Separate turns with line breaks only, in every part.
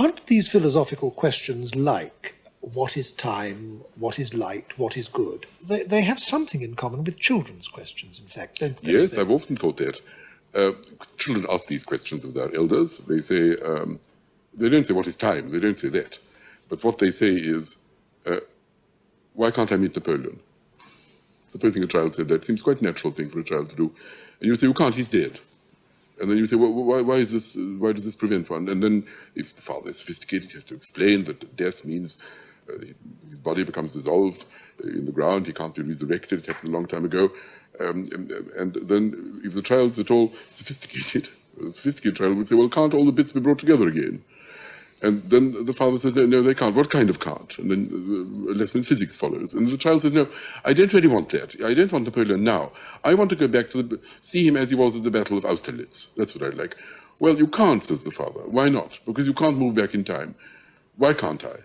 Aren't these philosophical questions like what is time, what is light, what is good? They have something in common with children's questions, in fact, don't they?
Yes, I've often thought that. Children ask these questions of their elders. They say, they don't say what is time, they don't say that. But what they say is, why can't I meet Napoleon? Supposing a child said that, it seems quite a natural thing for a child to do. And you say, you can't, he's dead. And then you say, well, why does this prevent one? And then if the father is sophisticated, he has to explain that death means his body becomes dissolved in the ground, he can't be resurrected, it happened a long time ago. And then if the child's at all sophisticated, a sophisticated child would say, well, can't all the bits be brought together again? And then the father says, no, they can't. What kind of can't? And then a lesson in physics follows. And the child says, no, I don't really want that. I don't want Napoleon now. I want to go back to see him as he was at the Battle of Austerlitz. That's what I like. Well, you can't, says the father. Why not? Because you can't move back in time. Why can't I?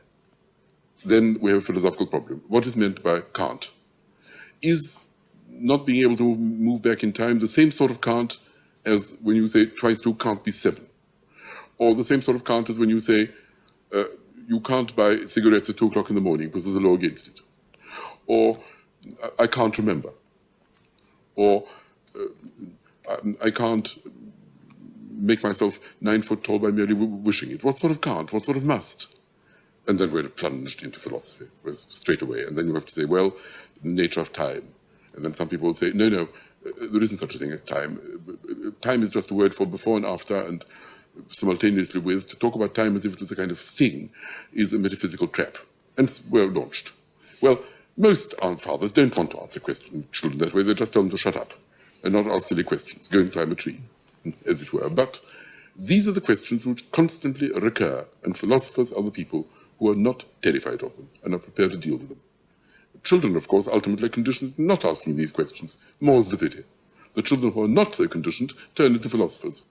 Then we have a philosophical problem. What is meant by can't? Is not being able to move back in time the same sort of can't as when you say twice 2 can't be 7? Or the same sort of can't as when you say you can't buy cigarettes at 2 o'clock in the morning because there's a law against it. Or I can't remember. Or I can't make myself 9 foot tall by merely wishing it. What sort of can't? What sort of must? And then we're plunged into philosophy straight away. And then you have to say, well, the nature of time. And then some people will say, no, there isn't such a thing as time. Time is just a word for before and after and simultaneously with. To talk about time as if it was a kind of thing is a metaphysical trap. And we're launched. Well, most fathers don't want to answer questions to children that way. They just tell them to shut up and not ask silly questions. Go and climb a tree, as it were. But these are the questions which constantly recur, and philosophers are the people who are not terrified of them and are prepared to deal with them. Children, of course, ultimately are conditioned not asking these questions. More's the pity. The children who are not so conditioned turn into philosophers.